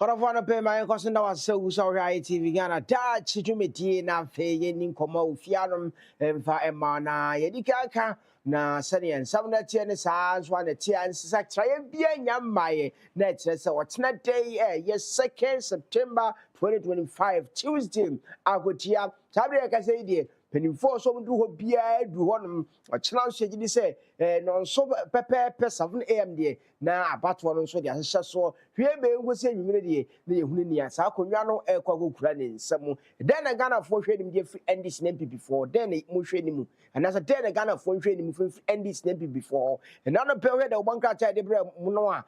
Korofano pay my cousin was so sorry TV Ghana Daakye dwumedie na fe yeni nkoma ofianom emfa emana yedikaka na sane ensam na tie ne saa so na tie ansisa traye bia nyamaye na kire se wotena day yes 2nd September 2025 Tuesday agotia sabre ka say die penifo so mdu ho bia du honom ochena so gidi se no so pepe 7 am die na abato no so de ahye so hwe be ngosi anwumire die na yehunu nia sa akonwa no ekwago kura ne nsam den na Ghana fo hwe nim die NDC na before den mo hwe nim anasa den na Ghana fo hwe nim NDC na before and na no pe hwe de obanka cha de bre mu no a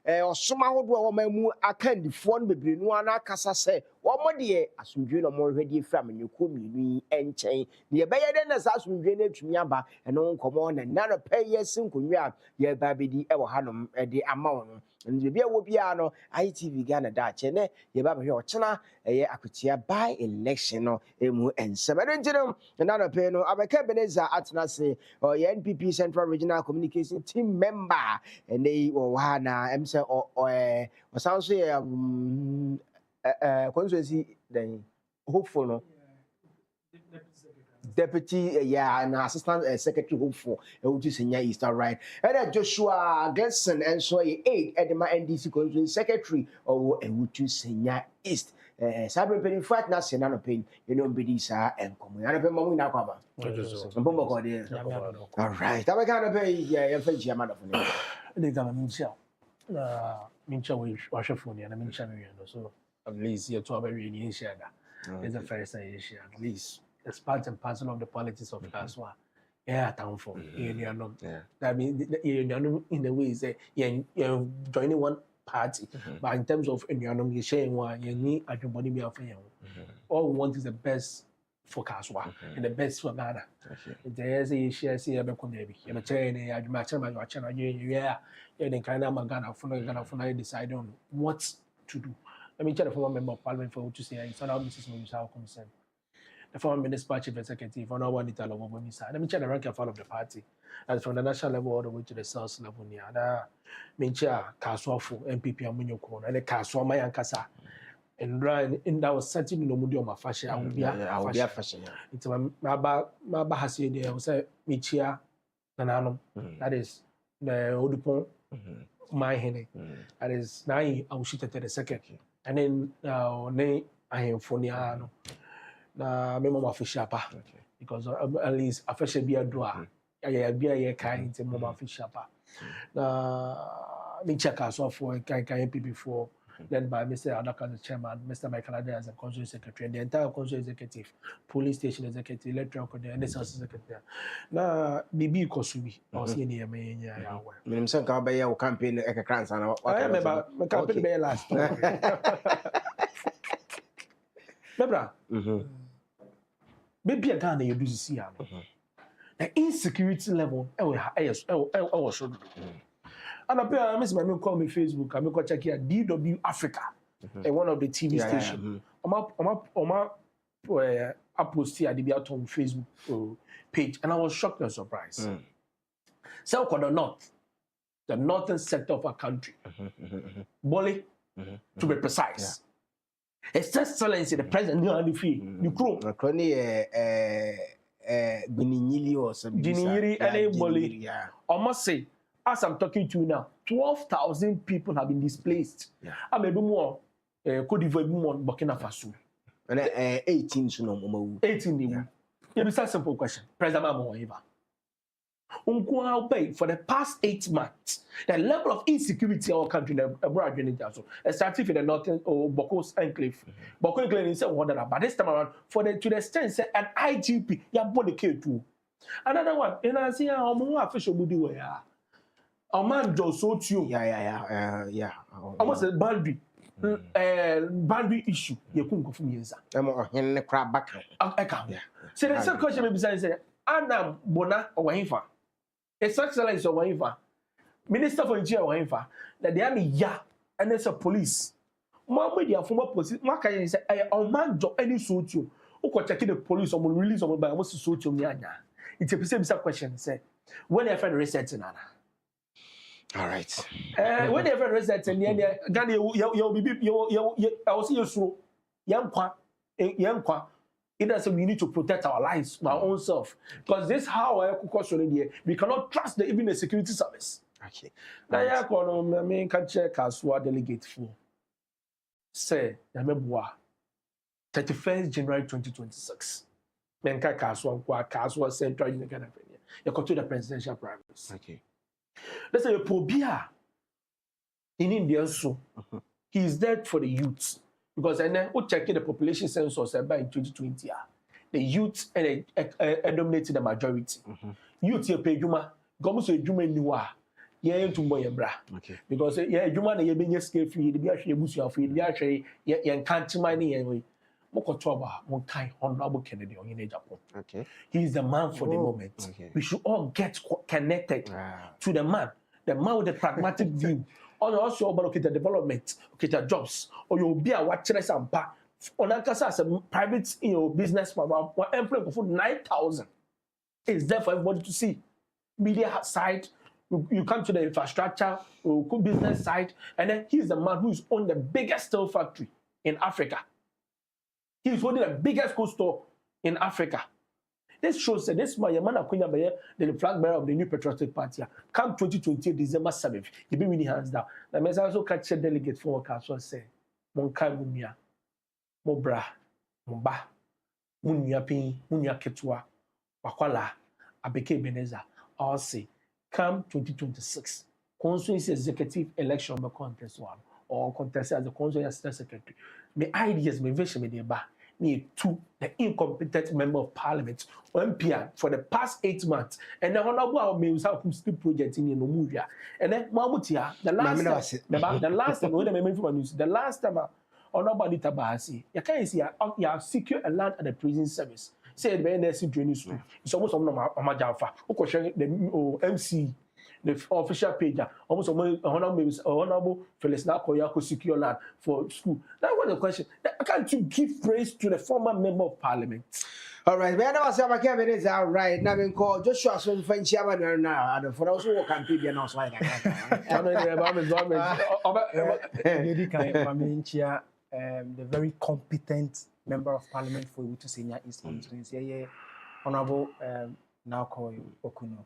osoma hodo wo mamu akandifo no bebre no ana kasa se wo modie asomdwe no mo hwedi fra manyeko minu enchen ne be ye den na sa asomdwe na atumi aba eno nkomo na no pe yes nkonwa ye ba bedi e wo hanom de ama wo no nje bia wo bia no ITV Ghana Daakye ne ye ba hwe ochena ye akotia by election no emu ensem enjinem na no pe no abeka beneza atena se ye NPP Central Regional Communication Team member ene wo ha na or sounds constituency then hopeful no deputy and assistant secretary hopeful would you senior east right and Joshua Gleason and so 8 at the NDC constituency secretary or would you senior east sabre peni fat na se na no pen you know be this and come na pe mamu na kwaba mbombo ko de all right that we can be ya fa jama na funi they gonna mincha we washafuni na mincha me so at least you to very in share that is the first thing share at least it's part and parcel of the politics of Kaswa town for that means you in the way say you joining one party but in terms of you sharing one you need everybody be of all we want is the best for Kaswa and the best for Ghana. There's a share see a beconebi. You chain a match my channel then kind of Ghana for decide on what to do. Let me tell the former member of parliament for what to say it's not how Mrs. Musa concerned. The former municipal chief executive on our detail of what let me check the rank and file of the party. And from the national level all the way to the south level near that Mincha Kaswa for MPP Amunyo and the Kaswa Mayankasa. And that was certainly no moody on my fashion. I will be a fashion. It's my bahasi there. I will say Michia Nanano. That is the Odupon, my henny. That is now I will shoot at the second. And then nay, I am Foniano. Na memo official because at least a fashion be a draw. I be a kind to mama official. Na Michia Kaswa for KMP before. Led by Mr. Adaka, the chairman, Mr. Michael Ade as a council secretary, and the entire council executive, police station executive, electoral coordinator, and the service secretary. Now, Bibi Kosubi, or senior mayor. Minimum can buy your campaign a crans and I remember my campaign by last. Remember, maybe a Ghana you do see the insecurity level. I was sure. And I miss my call me Facebook. I'm going to check here DW Africa, one of the TV stations. I post here the on Facebook page, and I was shocked and surprised. So, the northern sector of our country, Bole, to be precise. It's Excellency, the president, the crew. Biniyili or some Biniyiri and Bole. I must say, as I'm talking to you now, 12,000 people have been displaced. I'm a bit more Cote d'Ivoire, Burkina Faso. And 18 soon. 18. It's a simple question. President Mamoiva. For the past 8 months, the level of insecurity in our country, starting from the northern or Boko's enclave. Boko enclave is one but this time around, to the extent an IGP, you bought the K2. Another one, and I see how more official would do. A man just so to yeah. Almost a boundary issue. You couldn't go from here. I'm in the crab back. So the second question maybe say, Anna Bona or Wainfa. It's excellence or Wainfa. Minister for Interior Wainfa. That they are ya and there's a police. More media former police. What can you say? A man do any suit you. Who could check the police or will release or by almost suit you? It's a question. Say, when I find research in Anna. All right. When the friend said, Ghana, I was here so young kwa. It does we need to protect our lives, our own self. Because this is how I question we cannot trust even the security service. Okay. Now, I mean, can check as what delegate for. Say, Yamebua, 31st January 2026. Menka Kaswa Central Union Ghana. You go to the presidential primaries. Okay. Let's say Pobia in India, so he is there for the youth. Because and then we check the population census by in 2020. The youth and dominated the majority. Youth here pay Juma, Gomus Juma Niwa. Yeah, to boy bra. Okay. Because yeah, Juma na yebenya scale free, the be actually busu free, the actually yan can't money anyway. Mokotoba, one kind honorable Kennedy in Japan. Okay. He is the man for the moment. Okay. We should all get connected to the man with the pragmatic view. Also about the development, the jobs, or you'll be a watcher and pa. On as a private business, employee for 9,000. It's there for everybody to see. Media side, you come to the infrastructure, business side, and then he's the man who's owned the biggest steel factory in Africa. He's owning the biggest coal store in Africa. This shows that this man, the flag bearer of the new patriotic party, come 2020 December 7th, he be winning hands down. The message also catch a delegate for what so say, Monkai Mumia, Mobra, Mumba, Munya Pin, Munya Ketua, Wakwala, Abeke Beneza, all say, come 2026, constituency executive election by contest one, or contest as the constituency secretary. My ideas, my vision, my ba. Me to the incompetent member of parliament or MP for the past 8 months, and the honorable may have still project in Nomuria. And then Mamutia, the last time when I remember from news, the last time honorable Nita Bahasi, you can't see you have secured a land at the prison service. Say the NSC training school. It's almost on Majafa, who question the MC. The official page, almost honorable Felix Nakoya secure land for school. That was the question. Can't you give praise to the former member of parliament? All right, man. I was saying, all right. Now we call Joshua some French chairman now. For those who can be announced like that. The very competent member of parliament for Utu Senior East Constituency, Honorable Nakoya Okuno.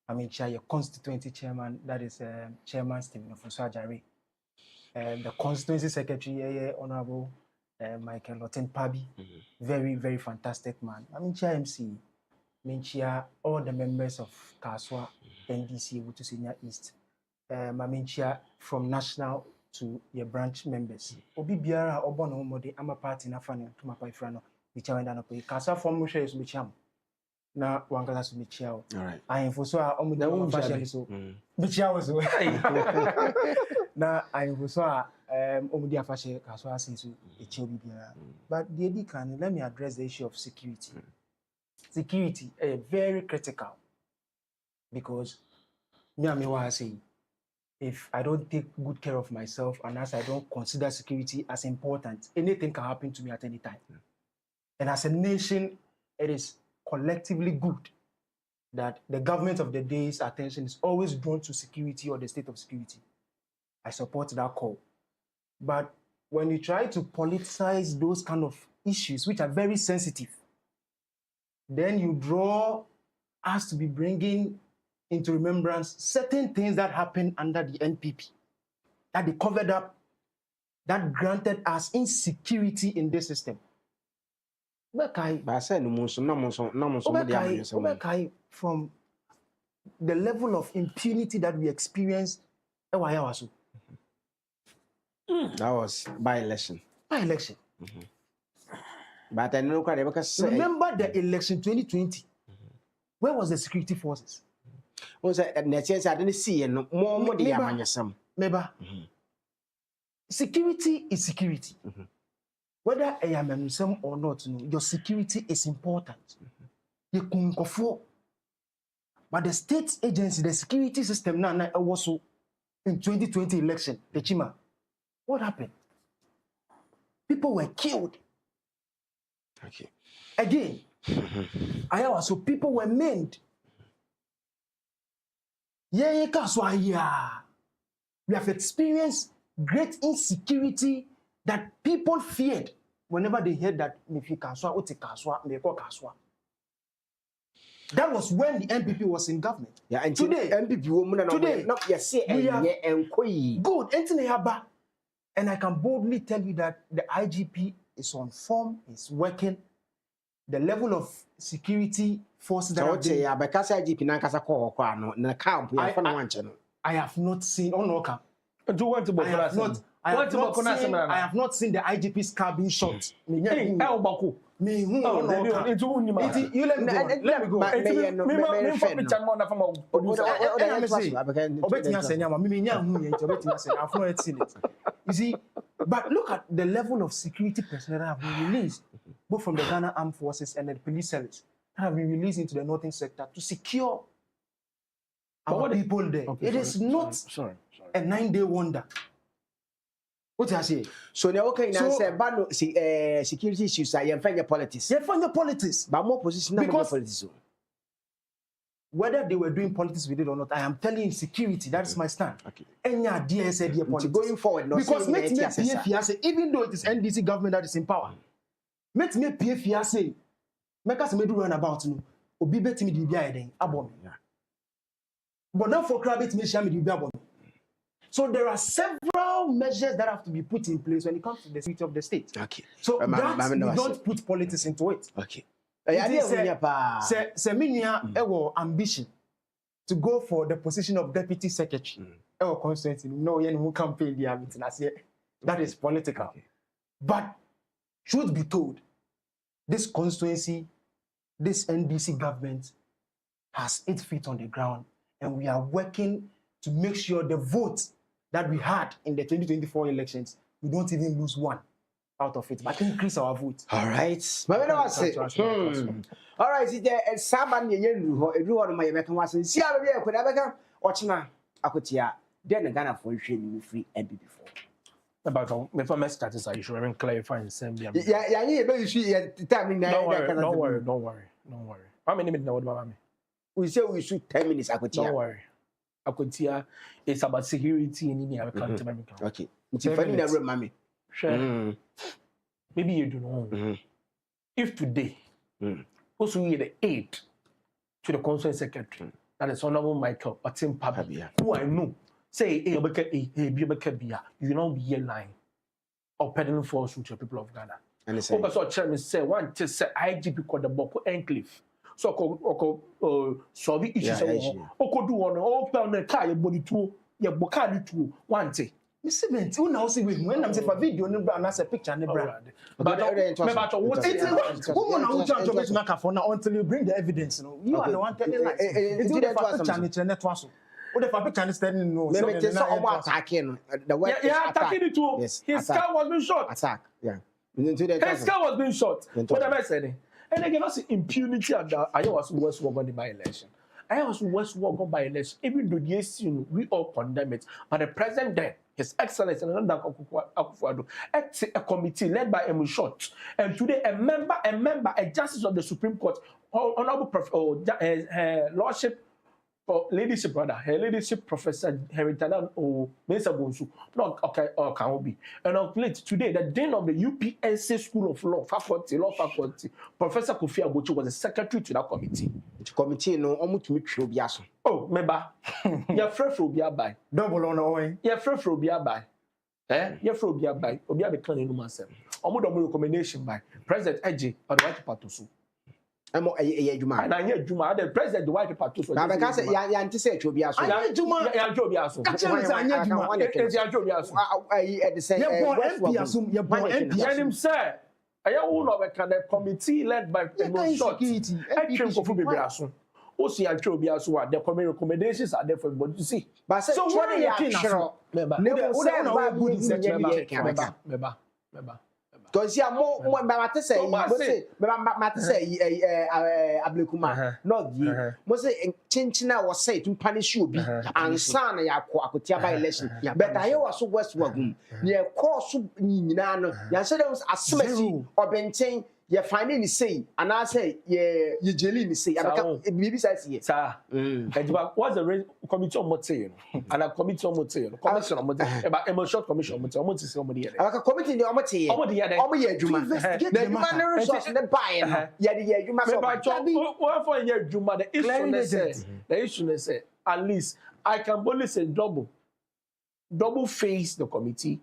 I mean, your constituency chairman, that is Chairman Stephen Ofusajari. The constituency secretary, Honorable Michael Lotten Pabi, very, very fantastic man. I mean, MC, I mean, all the members of Kaswa, NDC, Wutu Senior East. I mean, from national to your branch members. Obi Biara, Obono Mode, I'm a party in Afani, to my boyfriend, which I went down to Kaswa from Musha is Micham. Na wangala su michiao. All right. Ainfo so a omu da wo fashion so. Michiao so. Na ainfo so a omu dia fashion ka so asen so echi obi bia. But the edi can let me address the issue of security. Security is very critical because me and me want to say if I don't take good care of myself and as I don't consider security as important, anything can happen to me at any time. And as a nation, it is collectively good that the government of the day's attention is always drawn to security or the state of security. I support that call. But when you try to politicize those kind of issues, which are very sensitive, then you draw us to be bringing into remembrance certain things that happened under the NPP, that they covered up, that granted us insecurity in this system. From the level of impunity that we experienced, that was by-election. By-election. But I know remember the election 2020. Where was the security forces? Was I didn't see and more Maybe. Security is security. Whether I am a Muslim or not, your security is important. But the state agency, the security system now also in 2020 election, the Chima, what happened? People were killed. Okay. Again, so people were maimed. Yeah, We have experienced great insecurity that people feared whenever they heard that Mifi Kaswa, Ote Kaswa, Meko Kaswa. That was when the NPP was in government. Yeah, and today, NPP woman today, no, yes, and good, and I can boldly tell you that the IGP is on form, is working. The level of security forces that are there. Because IGP Nankasa call no camp, I have not seen on Oka. I have not seen the IGP's car being shot. You let me go. You see, but look at the level of security personnel that have been released, both from the Ghana Armed Forces and the police service, that have been released into the northern sector to secure our people there. Okay, it is not a 9-day wonder. What I say? So now okay now say security issues are your politics. You find the politics. But more position because politics. Whether they were doing politics with it or not, I am telling you security. That's my stand. Okay. Any idea said here politics going forward. Because make me PFIA even though it is NDC government that is in power, make me PFIA say, make us me do run about no. Obi beti me di bia eden abom. But now for crab it me share me di bia abom. So there are several measures that have to be put in place when it comes to the security of the state. Okay. So we don't put politics into it. Okay. Say ambition to go for the position of deputy secretary. Constituency. No, who campaign the meeting. That is political. Okay. But truth be told, this constituency, this NDC government has 8 feet on the ground, and we are working to make sure the votes that we had in the 2024 elections, we don't even lose one out of it, but increase our vote. All right. All right, it's Saban Yen, my American was in Sierra, could ever Ochina, Akotia, then Ghana for you free and before. About before my status, I should clarify and send me. Yeah, you see, timing. Don't worry. How many minutes now? We say we shoot 10 minutes. Don't worry. Akotia, it's about security in India. Okay. It's a funny never, mommy. Sure. Maybe you don't know. If today, also we the aid to the constituent secretary, that is Honorable Michael Otim Pabia, who I know, say, you know, be a line or peddling force with the people of Ghana. And the same. Chairman say, one to say, IGP called the Boko Enclave. So, solve issues. Oko do one, open the car, your body too, your bocadi too, one day. Mr. Bent, who now see with when I'm saying for video, and that's a picture, and but what is woman who jump to make microphone until you bring the evidence? You are the one telling lies. It's good for picture, net was. What if I picture standing? No, it's not attacking the way. Yeah, attacking it too. His car was being shot. Attack, yeah. His car was being shot. What am I saying? And again, also impunity at the Iowa West War by election. Iowa West War by election, even though yes, we all condemn it. But the president then, His Excellency Akufo-Addo, a committee led by Emu Short, and today a member, a justice of the Supreme Court, Honorable Lordship, or leadership, rather, her leadership, Professor Heritana or Mesa Bonsu, not okay, or Kaobi. And of late today, the dean of the UPSC School of Law Faculty, Professor Kofi Agochi, was the secretary to that committee. The committee, no, almost to meet you. Oh, member, you're free for Obia by. Double on away. You're free for Obia by. You're free Obia by. Obia be cleaning no myself. Almost recommendation by President Eji or the White Paper to sue. I'm a Juma. And I hear Juma, the president, the White Paper to sue. Now, because I anticipate to be a so. I Juma, Jobiaso. I at the same time. You're born MP. Him say, I own of a kind of committee led by security. I train for Fubiaso. Also, I told you what the committee recommendations are there for everybody to see. But so what are you sure? Member. Because you are more matter say, Ablekuma, not you. Must say, Chinchina was said to punish you, and son, Yakotia by election. But I also West Wagum. Near course, Nano, Yansa was a symmetry or benching. you find any say and I say you jelly me say maybe says yes sir what's the committee on mote and a committee on mote commission on mote about emotion commission mote say omodi here like a committee the omoti here adwuma the human resource the buy yeah the adwuma so what for here adwuma the issue say at least I can only say double face the committee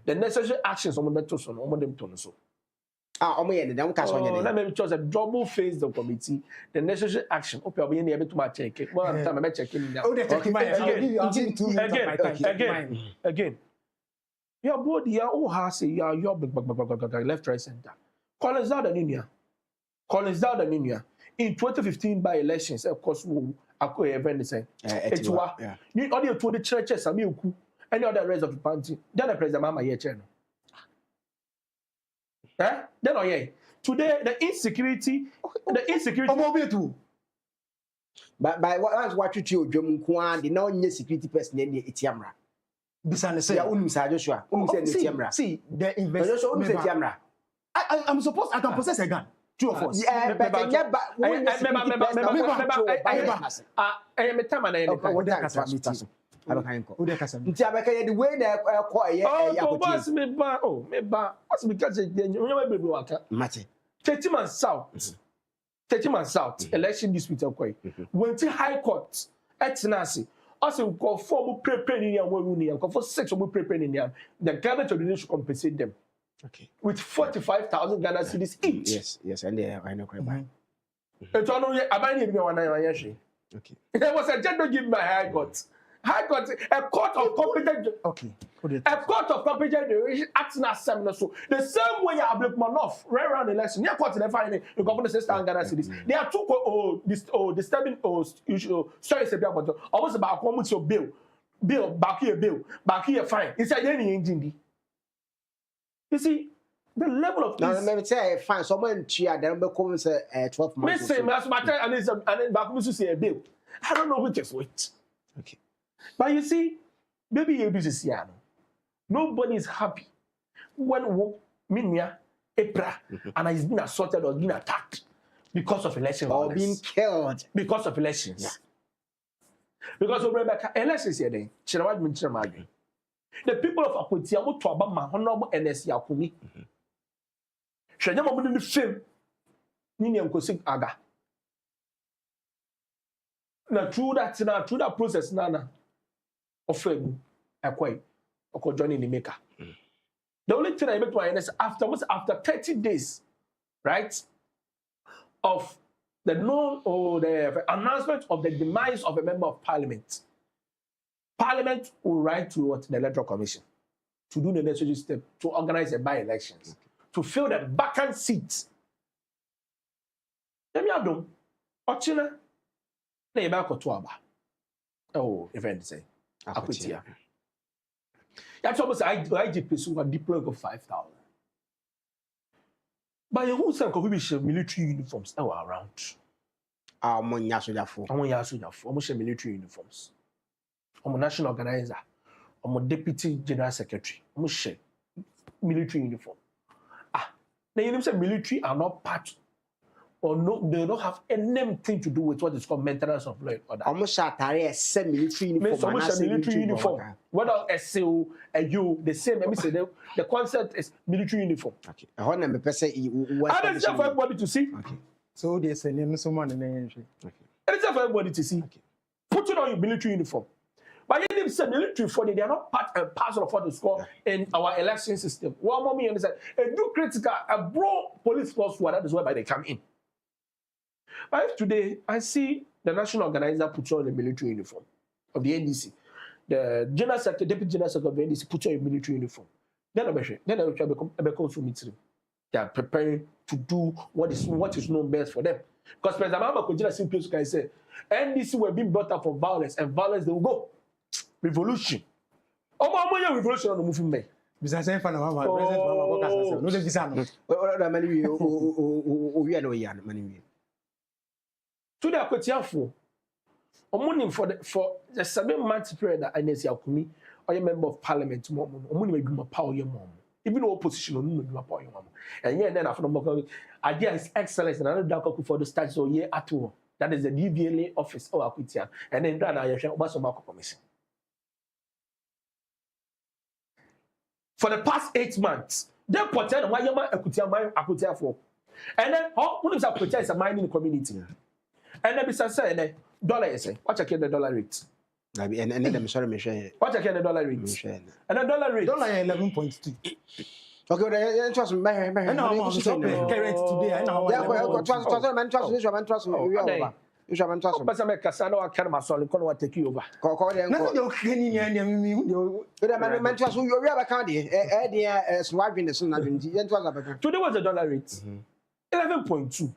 the necessary actions on the beto so on them to so let me just a double face the committee the necessary action okay I'll be in here to my check it one time I check it again your body your has your left right center Collins down the linear in 2015 by elections of course I event say it's what you audio to the churches any other rest of the party then the president mama here channel then oh yeah today the insecurity but once what you dwom kwa the no security person dey etiamra bisane say ya unum sa Joshua say etiamra see the investor say etiamra I'm supposed I can possess a gun two of us yeah but nti abeka ye the way na boss me ba what's because you waka mate 30 months south election dispute akwai went to high court etinasi also go for prepare ni anwaru ni go for 6 of prepare ni the government of the nation should compensate them with 45,000 Ghana cedis each yes and I know quite by it no abani bi wan na yan hwe okay there was a judge give my high court a court of competent a court of competent acting as seminar so the same way you have Manov right around the election near court never find the government says Ghana cities they are too disturbing sorry say about almost about come with your bill back here fine inside any engine you see the level of now let me say fine someone chia then be come say 12 months me say me as matter and back me say a bill I don't know which is which okay. But you see, baby, you business here. Nobody is happy when Minya, April, and has been assaulted or been attacked because of elections or being killed because of elections. Yeah. Because of Rebecca, elections here, then the people of Akweti are to about my honorable NSC Akumi. Shanya Mamu in the film, Nini Nkosik Aga. Now through that process, Nana. Offering a quite or joining the maker. The only thing I make my is after 30 days, right, of the the announcement of the demise of a member of parliament. Parliament will write to the Electoral Commission to do the necessary step to organize the by-elections, to fill the vacant seats. Let me add Ochina, na yeba kotoaba. Oh, event say. Akwetiya. That's almost IGP so a deploy of 5,000. But you who say could military uniforms around. Monya soldier Almost military uniforms. National organizer, deputy general secretary, almost military uniform. Now you know say military are not part or no, they don't have anything to do with what is called maintenance of law and order. Almost a military uniform. Military uniform. Whether SEO, you, the same. Let me say the concept is military uniform. Okay. I want to it's for everybody to see. Okay. So there's a name someone in the entry. Okay. It's for everybody to see. Okay. Put it on your military uniform. But you say military for they are not part and parcel of what is called in our election system. One more me understand. A do critical, a bro police force, that is whereby they come in. But if today I see the national organizer put on a military uniform of the NDC, the general secretary, deputy general secretary of the NDC put on a military uniform, then I become so military. They are preparing to do what is known best for them. Because President Mahama Kojila simply can say, NDC were being brought up for violence, and violence they will go. Revolution. Oh, revolution on the movement. Because I fan of President Mahama. No, to the Akwetiafo, money for the 7 months period that NSC Akumi or a member of parliament, money may be more power your mom. even opposition no do appoint you. And yeah, then after the idea is excellence, and I don't for the stats or year at all. That is the DVLA office or Akutia, and then that I share what's about commission. For the past 8 months, they pretend why you man Akutia for. And then what is Akutia is a mining community. And then besides saying dollar is what check the dollar rate. And then I'm sorry, Michelle. What check the dollar rate. And the dollar rate. Dollar 11.2. Okay, then trust me. I know how much current today. I know how trust me. You shall man trust me. Person make Cassandra or Canama Sol, can take you over. Call them. nothing you're cleaning and Man trust you have a candy. Dear, swiping the sun. Today was the dollar rate 11.2.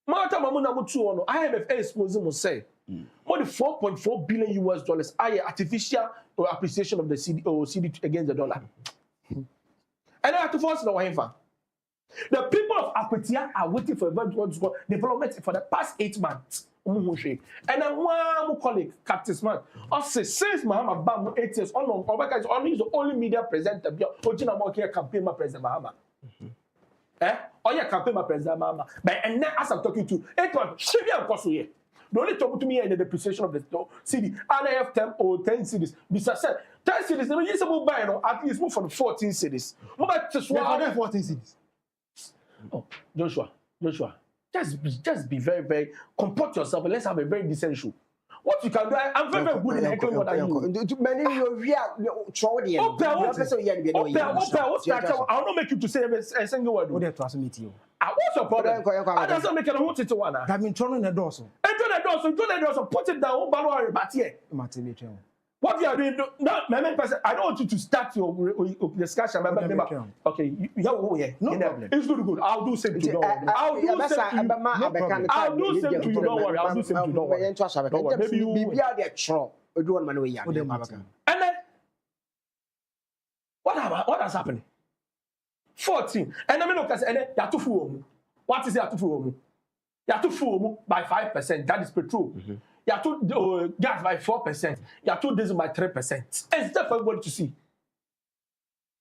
Martha Mamuna Mutu, IMF exposing must say more than $4.4 billion US. I artificial appreciation of the CD against the dollar. And I have to force the waiver. The people of Akwetia are waiting for development for the past 8 months. And then one colleague, Captain Smart, also since Mahama Bam 8 years, Obaka is only the only media presenter. Ojina Mokia campaign President Mahama. Or your campaign President Mahama. But and then as I'm talking to 8 months, she be a cost here. The only talk to me in the depreciation of the CD. And I have 10 or 10 cities. Besides 10 cities, they use about buying at least move for the 14 cities. What about just 14 cities? Oh, Joshua, just be very, very, comport yourself and let's have a very decent show. What you can do, I'm very, very good in heckling what I do. Many of you are Chordian. I'll not make you to say a single word. What do you trust me to you? What's your problem? I doesn't make a whole to one. I've been turning the door. So Put it down, but here. What you are doing, no, my person, I don't want you to start your discussion. Okay, no problem. It's good. I'll do same to you. I'll do same to you. Don't worry. I'll do same to you. Don't worry. Maybe you be there. And then what has happened? 14. And then look at and then you have to fool. What is it? You have to fool. You have to fool by 5%. That is petrol. You have to gas by 4%. You have to diesel by 3%. It's there for everybody to see.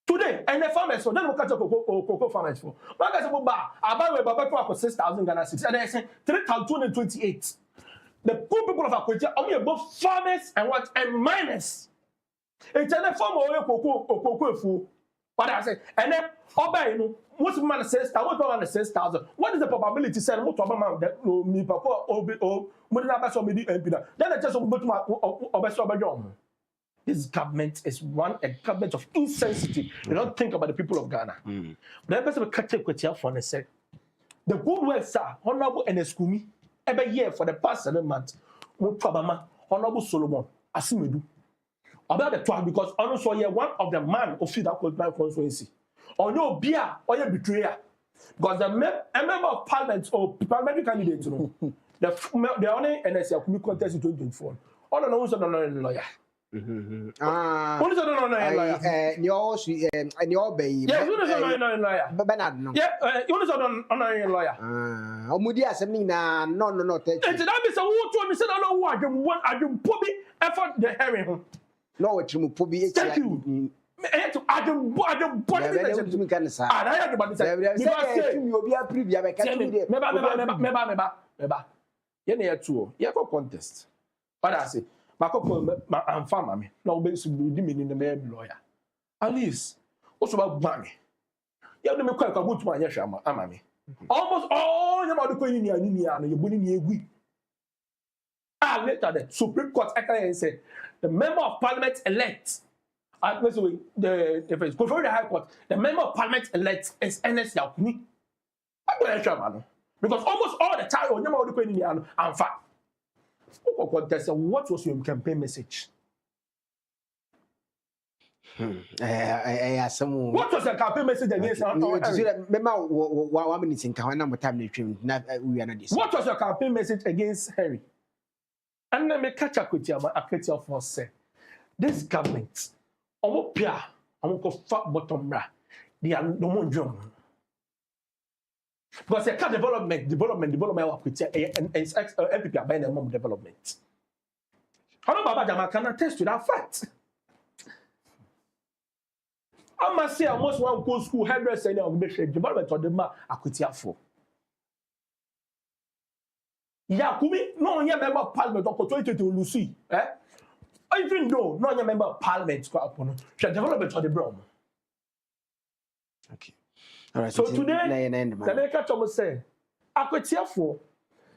Today, and the farmers, so then look at your cocoa farmers for. But I buy for 6,000 Ghana cedis, and I say 3,228. The poor people of Akwetia are both farmers and miners. It's a form of cocoa food. What I say, and then you know, most man says 6,000. What is the probability? Say what about that? Me papa or then I just this government is a government of insensitive. They don't think about the people of Ghana. But the person will catch a for and say, the good words, sir, Honorable Neskumi, every year for the past 7 months, Honorable Solomon, Asimedu. About the 12, because also here one of the man of that was my constituency. Or no beer or your betrayer. Because a member of parliament or parliamentary candidate, you know, the only NSL could contest in 2024. All the ones are not a lawyer. Only don't know a lawyer. And your baby. Yeah, you don't know a lawyer. But Bernard, no. Yeah, you don't know a lawyer. Omudia Semina, no. That is a who told me, said, I know what I do, probably effort the herring. No, it's Mupubi. Thank you. I don't body. Contest. What I say, I'm farmer. Now, basically, in the lawyer. At least, also about money. You have to make quite a good one. Yes, I'm almost all your mother going in and you're winning a week. Later, the Supreme Court actually said the member of Parliament elect. Before the High Court, the member of Parliament elect is Ernest Yakuni. Because almost all the time, when you're going in and fact, what was your campaign message? What was the campaign message against What was your campaign message against Harry? And let me catch up with you. I'm for say this government. I'm go fat bottom bra. They are no more drum. Because they can't development work with and MPP are buying them more development. How about Baba Jama can attest to that fact? I must say almost one go school hairdresser any organization development of the ma akwetia for. Yeah, kumi no onye member of parliament or 2020 Lucy, eh? Even though no onye member of parliament go upon development of the brown. Okay. All right. So today, the American Thomas say, akwetia for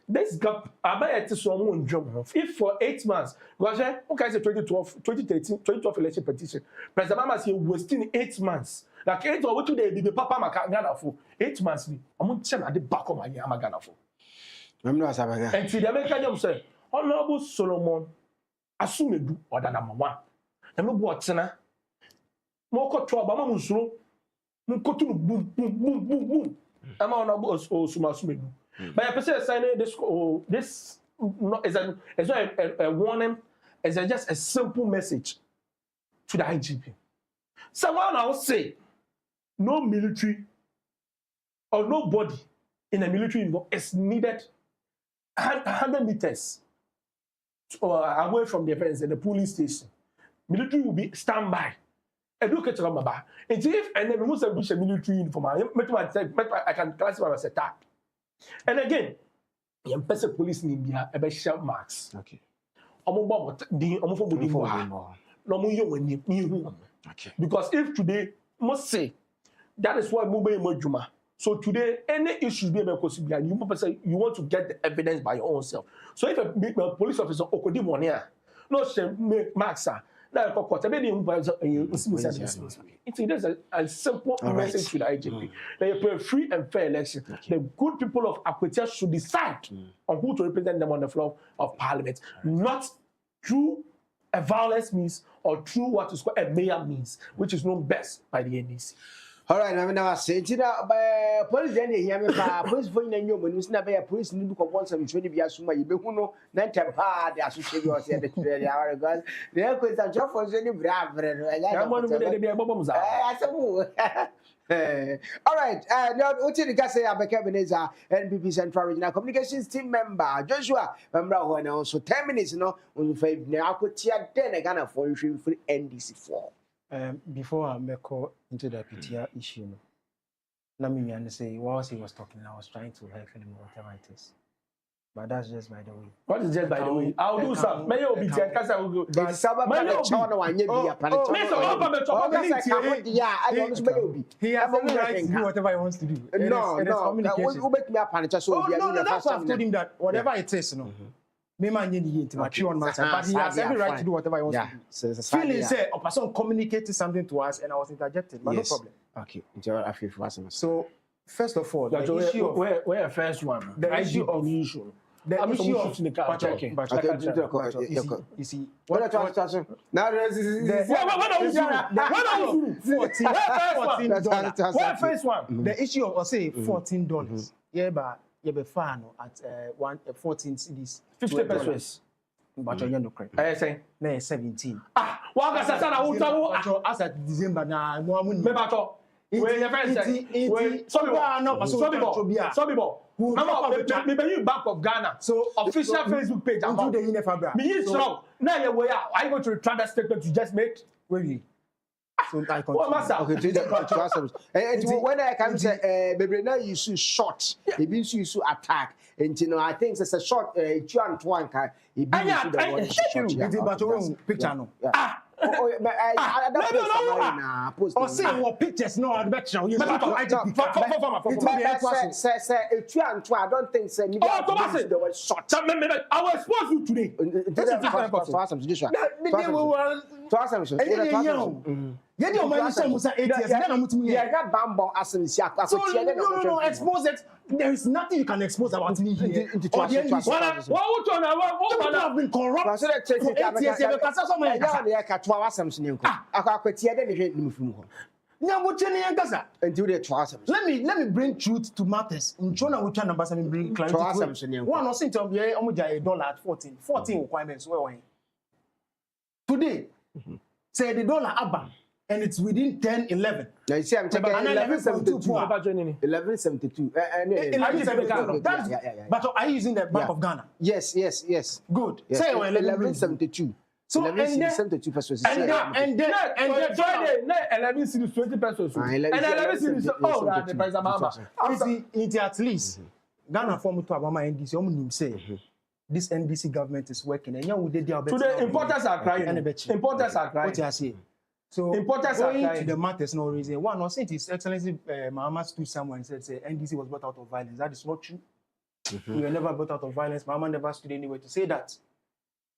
this gap about someone job if for 8 months because okay say 2012 election petition President Mama say wasting 8 months like 8 or what today be papa maka Ghana for 8 months ni am tell at the back of my Ghana for I'm not sabaga and the American job say Honorable Solomon Asumedu order number 1 and no bo tena mo ko to ba ma musuro mo ko to boom am Honorable Asumedu. But I person signing this no, is not a warning, it's just a simple message to the IGP. Someone now say no military or nobody in a military is needed 100 meters away from the offense in the police station. Military will be standby. Educate Ramaba. And if and then we must have a military uniform, I can classify as a attack. And again, young person police need be a sharp marks. Okay. Because if today must say that is why Mumbai Mojuma. So today, any issue be able to be you want to get the evidence by your own self. So if a police officer okodi money, no shame marks it's just a simple message to the IGP. They have a free and fair election. The good people of Akwetia should decide on who to represent them on the floor of Parliament, not through a violence means or through what is called a mayor means, which is known best by the NDC. All right, I mean, I say, police then hear me, police for you when you snap a police need to once and 20 years, you be who know, not a hard associate yourself to the hour ago. There was a job for any brave. All right, now, what did you say about Ebenezer, NPP Central Regional Communications Team member Joshua, member who are also 10 minutes, you know, on 5 now, could tear then again for you free NDC4. Before I go into the PTR issue, let me say, whilst he was talking, I was trying to help him whatever it is. But that's just by the way. What is just by the way? I'll do some. May you be there because I will go. But Sabah he has every right to do whatever he wants to do. No, that's why I've told him that whatever it is, you know. But he has every right to do whatever he wants to do. Feeling said, a person communicated something to us and I was interjected, but no problem. Okay. So, first of all, the issue of where first one, the issue of the issue of you see, what now the issue of say $14. Yeah, but you be fan at 14 cedis. 50 pesos. But you're no credit. I say, no 17. What got that? As at December now, no one. Where your friends say, some people. Maybe back of Ghana. So official Facebook page. I'm doing the Infabra. Me is wrong. Now you way out. I go to retract that statement you just made. Really? So I continue. Okay, when I can say, baby, now you see short. It means you see attack. And you know, I think it's a short. Two and one can. It means picture no. Or say what pictures no I bet you I don't think say media the word short. I will expose you today. This is different no, expose it. There is nothing you can expose about me here. What have been corrupt for 8 years. Let me bring truth to matters. Bring clarity. One was saying to me, $1 at 14 requirements. Today, say the dollar abba. And it's within 10, 11. Now you see, I'm checking 1172. 1172. But are you using the Bank of Ghana? Yes. Good. Yes. Say 1172. So 11 and then 72 pesos. and then Friday, 11 cities, 20 pesos. And 11 cities, oh, the price of Mama. It's at least Ghana form to Abama NDC. Omunim say this NDC government is working. And you would they are today importers are crying. Importers are crying. What you say? So importers are going crying. to the matters no reason. One, no, since His Excellency Mahama stood somewhere and said NDC was brought out of violence. That is not true. We were never brought out of violence. Mahama never stood anywhere to say that.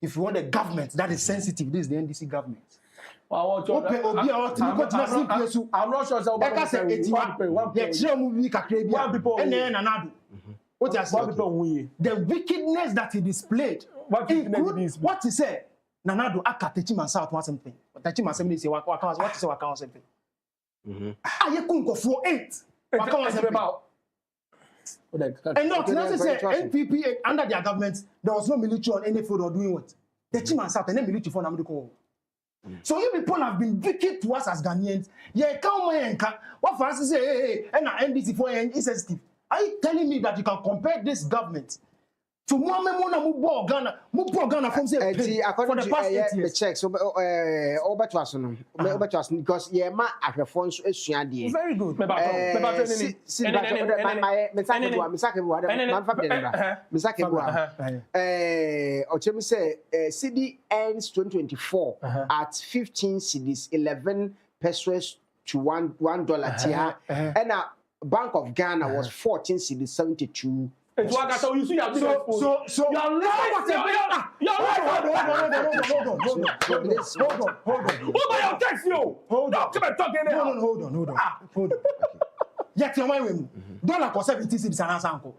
If you want a government that is sensitive, this is the NDC government. I'm not sure. What you say? The wickedness that he displayed. What he said? Nanado akatechi mansa at something. Techi mansa means what you say what something. Aye kunko for 8. And not say NPP under their government, there was no military on any field or doing what? The Chiman South and then military for Namiko. So you people have been wicked to us as Ghanaians. Yeah, come on, what for us to say, hey, and NDC for insensitive. Are you telling me that you can compare this government to Ghana from say for the past 8 years? The checks because yeah, ma afrefonso esuade. Very good. CD ends 2024 at 15 cedis, 11 pesos to $1 tia, and Bank of Ghana was 14 cedis, 72. So you're lying. Hold on. Yet your mind dollar cost 70 cedis and uncle.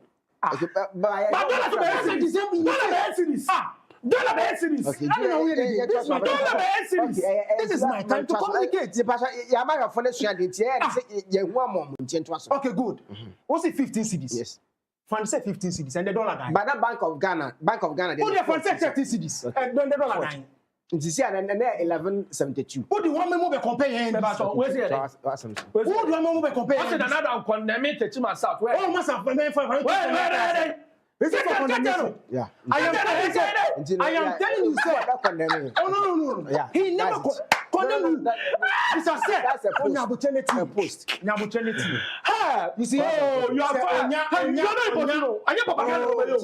This is my time to communicate. Okay, good. What's it 15 cedis? Yes. Fan say 15 cedis and the dollar dying. But that Bank of Ghana. Who the fan say 30 cedis and then the dollar dying. You see, and then 1172. Who do one move compare? Where's it? Who do one move compare? What's another condemnation to myself? Oh, myself, Wait. Is it for condemnation? Yeah. I am telling you, sir. Oh, no. Yeah. He never condemned you. Mr. Sir, that's a post. Nyabucheneti. A post. Nyabucheneti. You see, oh, you are fine. You're not impossible. I am propaganda over you.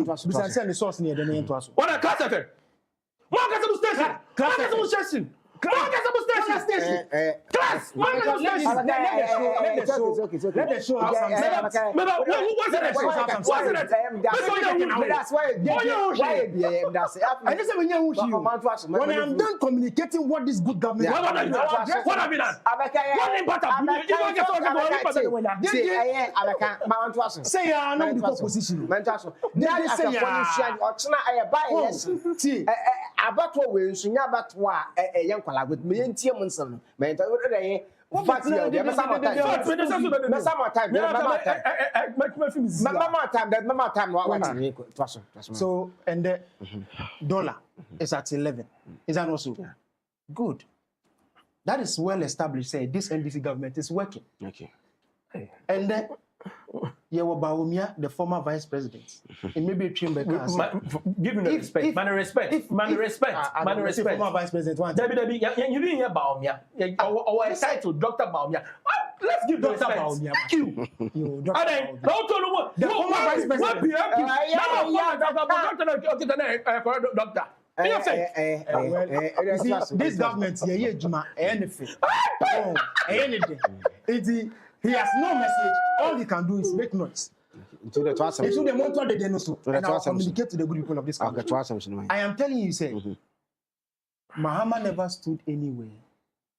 Mr. Sir, the source near the name to us. What a class effect. What a station. Class station. Class. Let the show have some when I'm done communicating what this good government what have you done? What say I'm not the opposition. With me and Tiamonson, man, so, and the dollar is at 11. Is that also good? That is well established. Say this NDC government is working. Okay. And then Baumia, the former vice president, it may be a chamber. Give me respect. Man, respect. Former vice president. You didn't hear Baumia. Our title, Dr. Baumia. Let's give Dr. Baumia. Thank you. The former vice president. Doctor. This government, anything. He has no message. All he can do is make noise. To the and I'll communicate to the good people of this country. I am telling you, say, Mahama never stood anywhere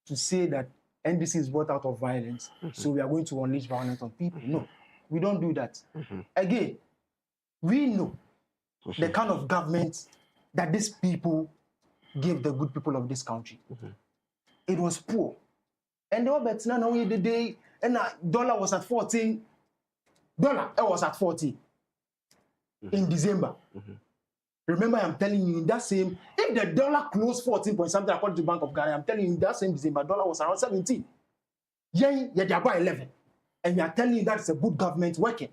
to say that NDC is brought out of violence, so we are going to unleash violence on people. No, we don't do that. Again, we know the kind of government that these people give the good people of this country. It was poor. And they were better now the day. And dollar was at 14. Dollar was at 40 in December. Remember, I'm telling you, in that same, if the dollar closed 14 point something according to Bank of Ghana, I'm telling you, in that same December, dollar was around 17. Yeah, they are about 11. And we are telling you that it's a good government working.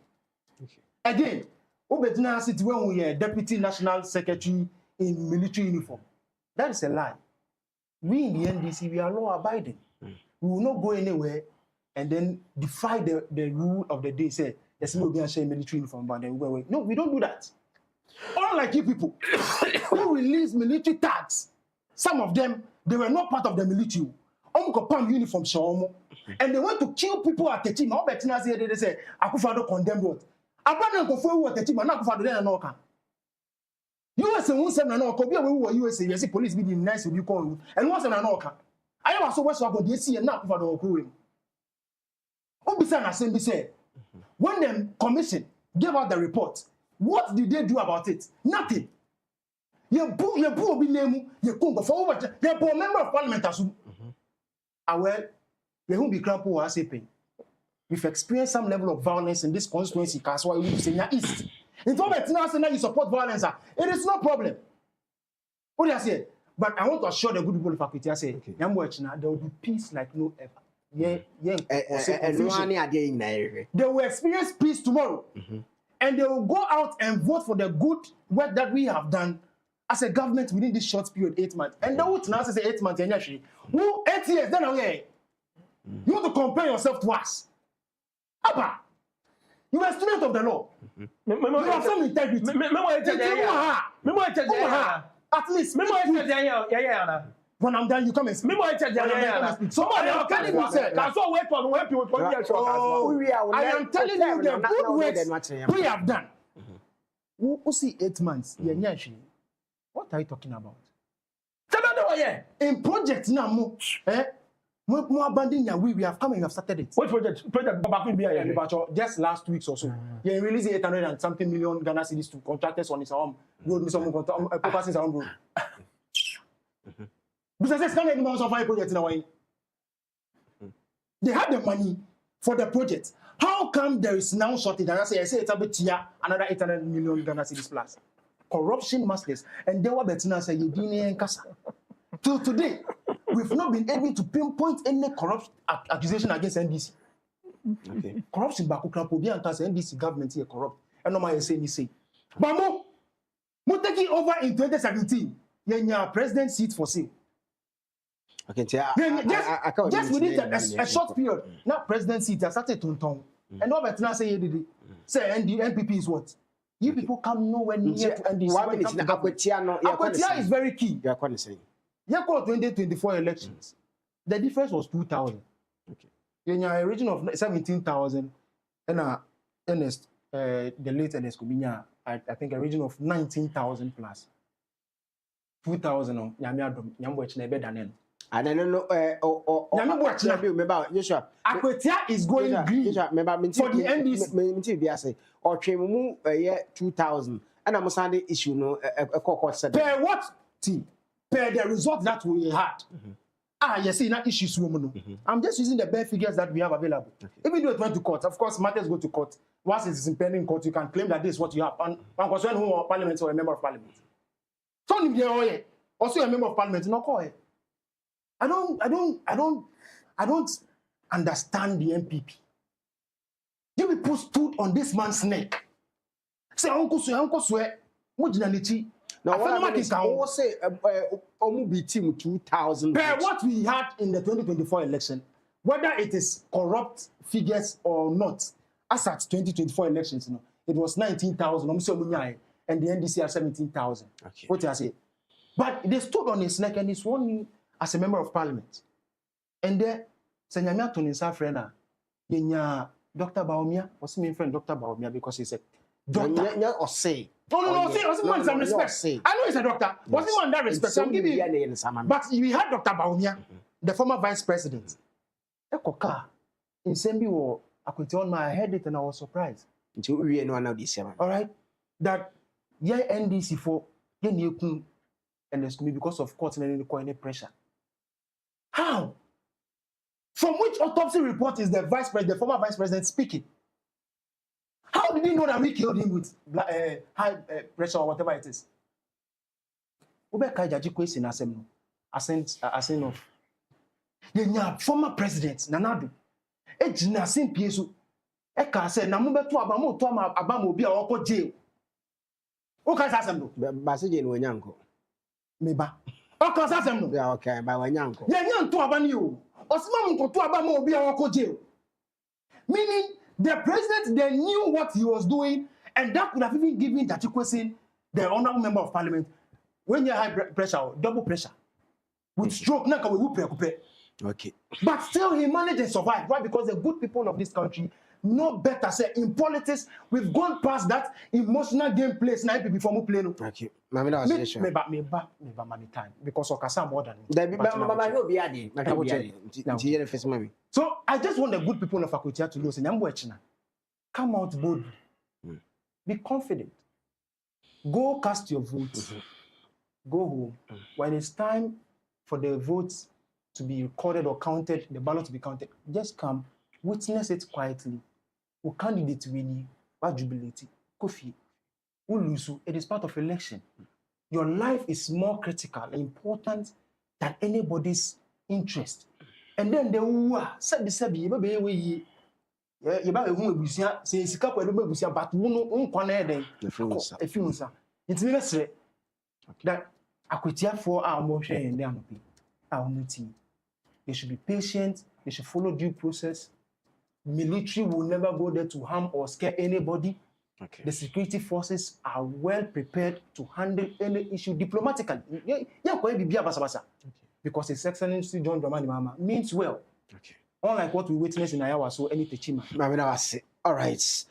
Again, Obedina City when we are deputy national secretary in military uniform. That is a lie. We in the NDC, we are law abiding. We will not go anywhere and then defy the rule of the day. Say, there's no be a military uniform, but then we go away. No, we don't do that. Unlike you people who release military tags, some of them, they were not part of the military. Palm uniform show and they want to kill people at the team. How better they say, Akufo-Addo condemned what? Abandon Akufo at the team and Akufo-Addo then no can. USA won't send an orca. Be away with USA. You see, police be nice with you call and once an orca. I was so what's about the sea and not Akufo-Addo going. Obisa Assembly said, when the commission gave out the report, what did they do about it? Nothing. You be name you come for what you member of parliament as well. You won't be crampo or pain. We've experienced some level of violence in this constituency, that's why we say East. In fact, now you support violence. It is no problem. What do I say? But I want to assure the good people of faculty. I say, there will be peace like no ever. They will experience peace tomorrow. And they will go out and vote for the good work that we have done as a government within this short period, 8 months. And they would now say 8 months, who 8 years, then okay. You want to compare yourself to us. Abba, you are a student of the law. You have some integrity. At least, when I'm done, you come and speak. Somebody else can even say, I am telling you the good works we have done. Who see 8 months? What are you talking about? In project now, more abandoning we have come and we have started it. What project? Just last week or so. Yeah, releasing 800 and something million Ghana cedis to contractors on his own road, some purposes on road. Businesses can't get money of our project in a way. They have the money for the project. How come there is now shortage? And I say it's a bit here, another 800 million Ghana cedis plus. Corruption masters, and they were better say you didn't casa. Till today, we've not been able to pinpoint any corrupt accusation against NDC. Okay. Corruption back Ukraine and NDC government here corrupt. And no man say. But mo taking over in 2017. Your president seat for sale. Okay, just within a short period. Now president seat has started to turn. And no better say NPP is what? You people come nowhere near to NDC. Akwetia is very key. You are quite saying. You call 2024 elections. The difference was 2,000. Okay. In your region of 17,000, and the late Ernest Kubinya, I think a region of 19,000 plus. 2,000 I don't know. Akwetia is going green for the NDC. Or 2,000. And I'm saying the issue no a court said. Per what team? Per the result that we had. You see, not issues woman. I'm just using the bare figures that we have available. Even though it went to court, of course, matters go to court. Once it's in pending court, you can claim that this is what you have. And concern who are parliament or a member of parliament. So if they're also a member of parliament, no call it. I don't understand the MPP. You people stood on this man's neck. Say, Uncle swear, Mujinalichi. Now, what I say, team 2,000. Per what we had in the 2024 election, whether it is corrupt figures or not, as at 2024 elections, it was 19,000, and the NDC are 17,000. Okay. What I say? But they stood on his neck and he sworn in as a member of parliament. And there, Senyamia Tonisa friend, Dr. Baumia, what's my friend Dr. Baumia because he's a doctor. Or say. No, say, what's one some respect? I know he's a doctor. What's one that respect? So I'm giving you. But we had Dr. Baumia, the former vice president. Ekoka, in Sembi war, I could tell my head it and I was surprised. All right, that NDC for and there's going to be because of court and any pressure. How? From which autopsy report is the vice president, the former vice president speaking? How did he know that we killed him with high pressure or whatever it is? Ascent of the former president Nanado. Eka say na mo beto aba mo to aba mo bi a woko jail. O ka sa asem no. Ba se je no nyanko. Me ba. O ka sa asem no. Yeah, okay, ba wanyanko. Ye nyan to aba ni o. Osima mo to aba mo bi a woko jail. Meaning the president they knew what he was doing and that could have even given Daakye the honorable member of parliament when you high pressure, double pressure. With stroke, na ka we kupe. Okay. But still he managed and survived. Why? Because the good people of this country know better. Say in politics, we've gone past that emotional game place now before we play. Okay. Mama na was sure. Me ba mami time because okasa more than. Mama no be ade. Na be ade. Nti yere face mami. So I just want the good people of faculty to know say nyambo echina. Come out boldly. Be confident. Go cast your votes. Go home. When it's time for the votes to be recorded or counted, the ballot to be counted, just come, witness it quietly. Who candidate winning, what jubilate, Kofi, who lose, it is part of election. Your life is more critical, important than anybody's interest. And then the who said the sabi, you ba who ebusia say sika kwa ebusia but who nkwa na eden efiunsa it means that akwetia for our motion and them our meeting they should be patient, they should follow due process. Military will never go there to harm or scare anybody. Okay. The security forces are well prepared to handle any issue diplomatically. Yeah, because His Excellency John Dramani Mahama means well. Okay. Unlike what we witnessed in Ayawa, so any techima. Mama na was all right.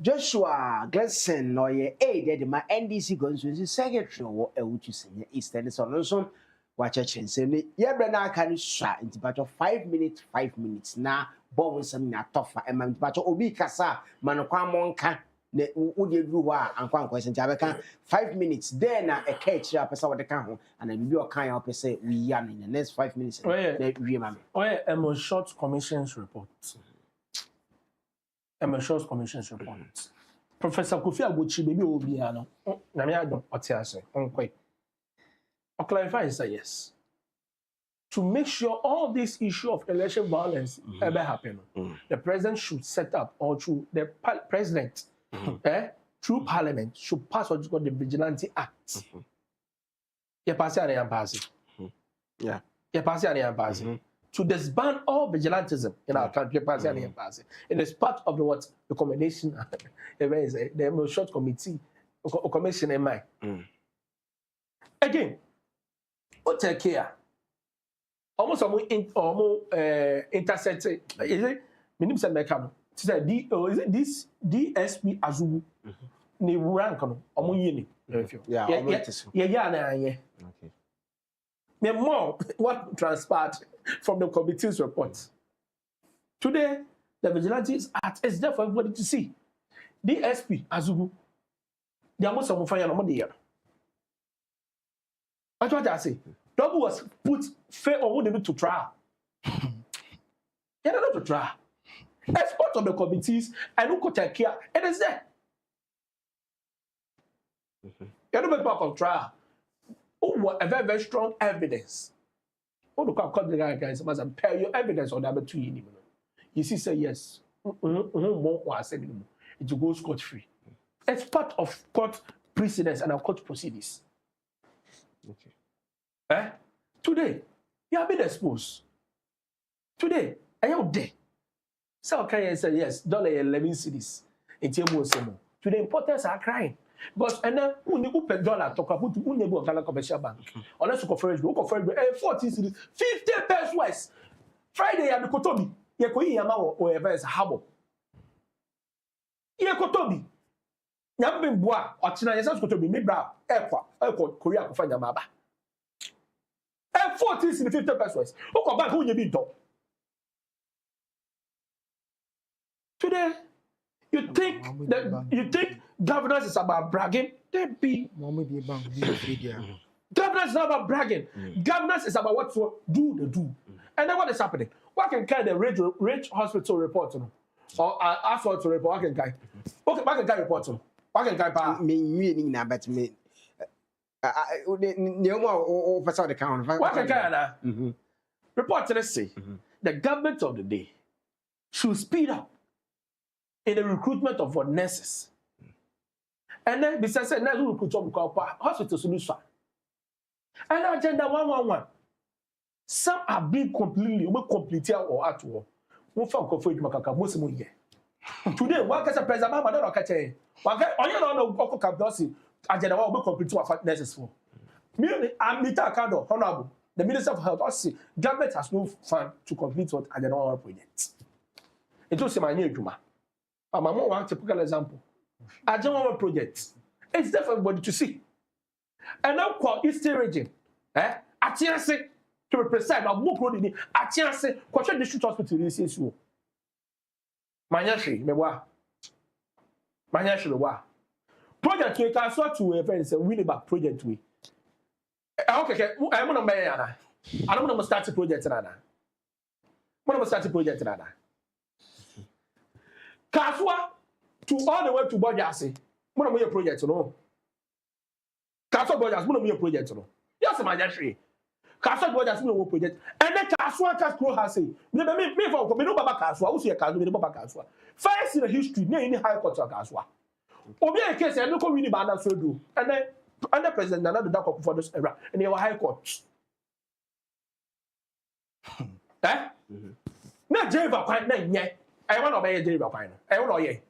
Joshua Gleason no ye aided my NDC constituency secretary wo ewutu senye Eastern so wacha chense ni yebra na aka ni sha ntipacho 5 minutes na bowl nsam na tofa e ma ntipacho obi kasa manokwa monka na wode duru ho a ankwa sente abeka 5 minutes then na e ka chira pesa wode ka ho ana bibi o kan ya pesa we ya in the next 5 minutes na wie ma me a short commission's report. A short commission's report. Professor Kofi Agochi baby obi ano na me adon otiase onkwe. I'll clarify and say yes. To make sure all this issue of election violence ever happen, the president should set up, or through the president, through parliament, should pass what's called the Vigilante Act. You pass it and pass it. Yeah. You pass it and pass it. To disband all vigilantism in our country, you pass it and pass it. It is part of the what recommendation, the short committee, or commission in mind. Again. O take care. Almost intercept. Is it? Minim se mekano. Is it this DSP Azubu? Ni rank no. Omo yini. Yeah. Yeah. Okay. Me more what transpired from the committee's report. Today, the Vigilantes Act is there for everybody to see. DSP Azubu. They are most of fire no money here. That's what I say. Double was put fair or would to trial. Not to trial. As part of the committees, I don't go take care. It is there. You don't make part of trial. Oh, a very, very strong evidence. Oh, the come the guys must compare your evidence on that 2 years. You see, say yes. It will go scot free. It's part of court precedents and our court proceedings. Okay. Today, you have been exposed. Today, I am there. So can you say yes? $11 cities. Today, importers are crying. Because and then when you open dollar talk about to unable Ghana commercial bank. Unless you confer 40 cities, 50 pesos west. Friday ya Kotobi. Ye ko yi yama o events habo. Ye Kotobi. Nyambe mboa ochina yesa Kotobi me bra ekwa Korea ko fanya maba. 40 cities 50 pesos. Oko bank who be do. Today you think governance is about bragging? There be. Governance is not about bragging. Governance is about what to do. And then what is happening? What can carry the rich hospital report? Or asphalt report? What can carry? Okay, what can carry report? What can carry? Me, but me. What can carry? Report, let's say the government of the day should speed up in the recruitment of nurses. And then besides that, nurse will recruit some hospital solution. And agenda 111. Some are being completely or at war. One for makaka most of year. Today, one can say President Mama don't catch it. One can only know Oko Kabdosi agenda will complete to nurses for. Me, I'm Mita Kado, Honorable. The Minister of Health also government has no fund to complete what agenda one project. It was my new Juma. I'm a more typical example. Agenda one project. It's there for everybody to see. And now called Eastern region. Atianse, to be precise, now book road in Atianse, Kwashe District Hospital in CSU. Manyashi, mewa. Manyashi, mewa. Project we can sort to a friend say really bad project we. Okay, I'm gonna buy Anna. I don't want to start a project Anna. I'm gonna start a project Anna. Kaswa to all the way to Bojasi. I'm gonna make a project, no. Kaswa Bojasi, I'm gonna make a project, no. Yes, Manyashi. Kaswa Bojasi, no project. And then Kaswa Kaswa has say, me for me no Baba Kaswa, who see a Kaswa, me no Baba Kaswa. First in the history, no any high court of Kaswa. Obi a case, I look really bad so do. And then under President Nana Daakye for this era, and they were high courts. Na Jeva quite name yet. I want to obey a Jeva quine. I want to ye.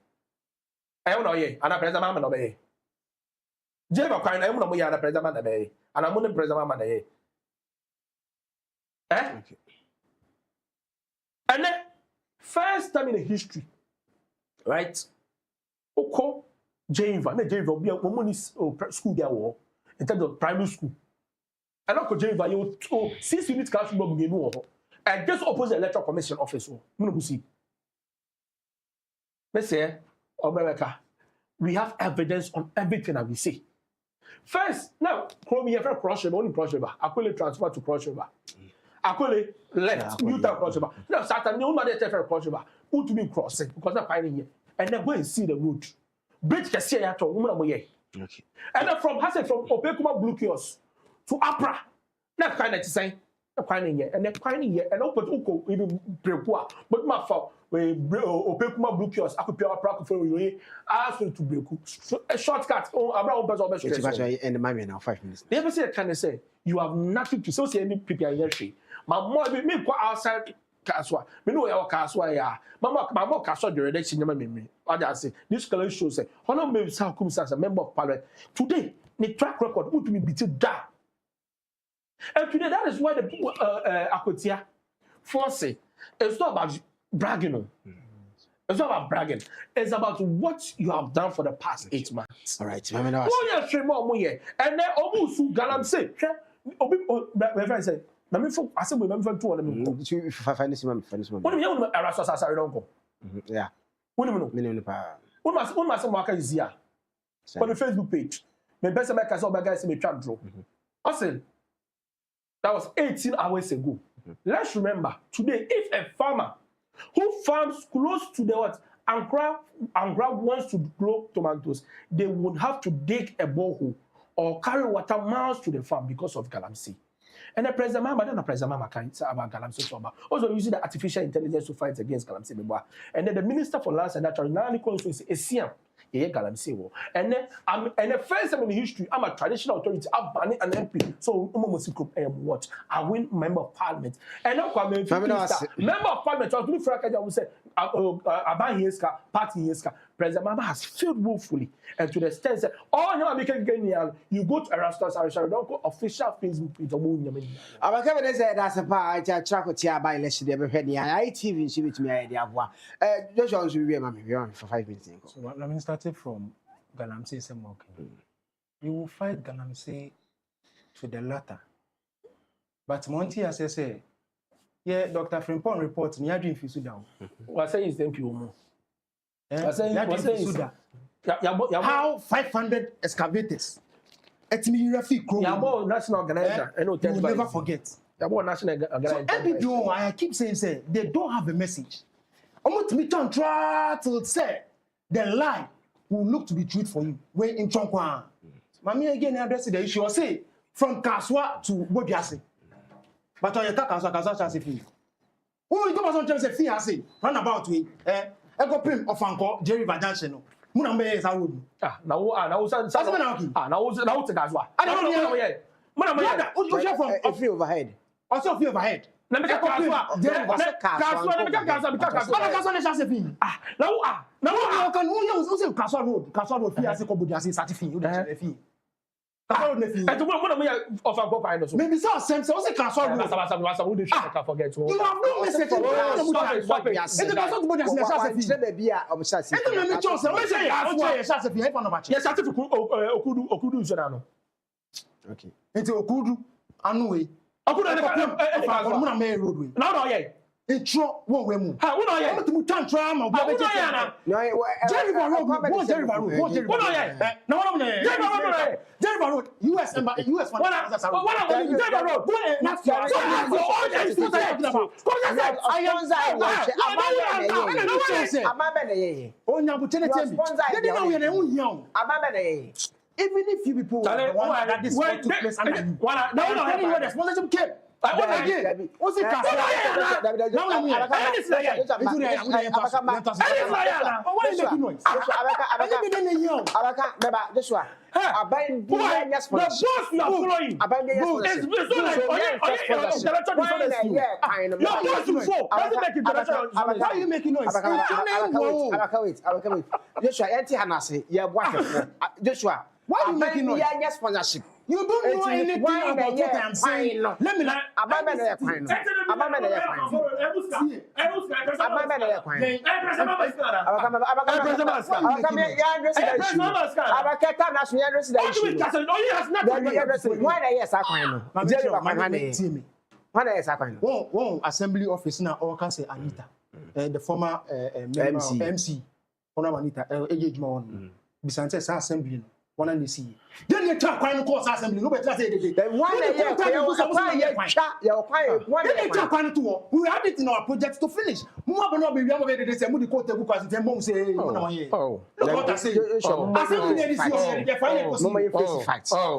I want to ye, and a President Mamma obey. Jeva quine, I want to be a President Mamma obey, and I'm going to President Mamma obey. And then, first time in the history, right? Oko Jeva, na Jeva be a woman school there war in terms of primary school. And Oko Jeva, you 6 units classroom you know. And just opposite electoral commission office. No see. Let's say, America, we have evidence on everything that we see. First, now, Chrome here for cross river, only cross river. Akole transfer to cross river. Akole left, Utah cross river. Now, Saturday, no matter for cross river, who to be crossing because they're finding here. And then go and see the road. Bridge can see at all. Okay. And then from Opekuma Blue Kiosk to Apra, that kind of saying. And they're finding here, and open Uko even Brepoa, but my fault. Opekuma Blue Kiosk, I could pay our practice for you. Ask you to break a shortcut. Oh, I'm not over and the mammy now 5 minutes. They ever say, can I say, you have nothing to say any people in your street. My mother, me go outside Kaswa. Me know your Kaswa, yeah. My mom Kaswa, the redaction, never me. I say, this color shows, say, Honor me, South Comes as a member of parliament. Today, the track record would be beaten down. And today, that is why the people, Akotia, force it. It's not about bragging. It's not about bragging. It's about what you have done for the past 8 months. All right. And then, almost Galam say, my friend said, I said, we remember 200. Find this man. What do you know? I don't go. Yeah. What do you know? One must mark is here. On the Facebook page. My best America saw my guys in the chat draw. I said, that was 18 hours ago. Let's remember, today, if a farmer who farms close to the what, Angra wants to grow tomatoes, they would have to dig a borehole or carry water miles to the farm because of galamsey. And the President Mama can say about galamsey. Also using the artificial intelligence to fight against galamsey. And then the Minister for Lands and Natural Resources is Siam. And then the first time in history, I'm a traditional authority. I'm banning an MP. So what? I win member of parliament. And now member of parliament. I was doing Frank. I would say, Aban Yeska, Party Yeska. President Mama has failed woefully, and to the extent that all you American Ghanaian, you go to Erastus, don't go official Facebook page. I'm coming say that's a part. I track with you by election. They have ITV. She with me idea. Just want to be for 5 minutes. So let me start it from Galamsey. You will fight Galamsey to the latter. But Monty as I say, yeah, Dr. Frimpong reports near dream if you down. What say is the MP? How 500 excavators? It's me, Rafi Crow. Yabo national organizer. You will never forget. Yabo national organizer. So I keep saying, they don't have a message. I'm going to be try to say the lie will look to be truth for you. When in Chonkwan, Mami again addressed the issue. I say from Kaswa to Bobiase, but on your Kaswa Chassis fee. Who you come on say fee? I say run about we. go pim of Anko, Jerry Van Junction. Munambe is our wood. Now, son, now, take as well. I don't know yet. What's your from a free overhead? Also, fear overhead. Let me get Now, can who use Castle Road, Castle Road, Fias, Cobudias, Satifin, fee. Maybe so, Sam, so the Castle Road. Forget You have no message. Stop it. It's the Castle Road. okay. Into Okudu, Anue. Okudu, roadway. No, yeah. It's true. What we move. How would I want to turn tram or Jerry Road, US Embassy, US one. Even if you people that this took place under you, now the sponsorship came. What's it? Why are you making noise? Yes, sponsorship. You don't know anything about what I'm saying. Let me know. Assembly office now, or can say Anita, the former MC, Anita, Bisante assembly. One and see. Then you talk quite course assembly. Nobody say it. Then one we had it in our project to finish. More than not be able to say, Moody Court, because the mom say, oh, look what I say.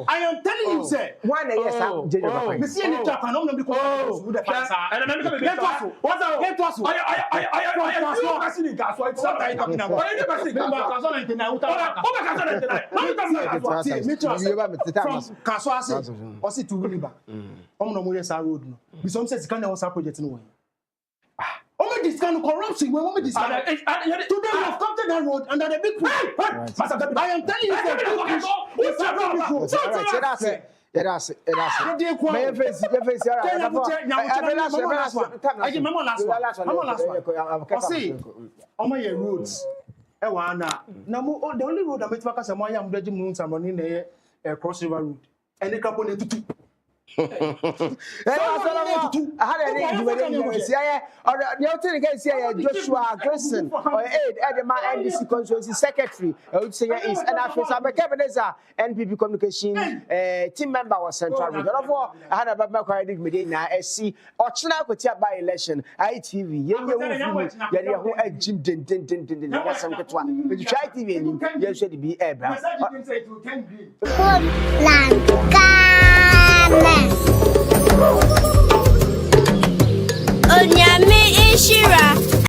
I am telling you, sir. One yes, from Kaswase or see to River. No more road. Be some says can also project no way. Only this kind of corruption when we discuss. Today we have come to that road under the big I am telling you, roads. The only road I met was a Maya Mbeji Moons and running a cross river road. And the couple need to I had an Joshua Grayson or aid Edema NDC constituency secretary. I would say is and after some Ebenezer NPP communication team member was central. Therefore, I had a Baba Medina SC or China Kotia by election. ITV, you should be able.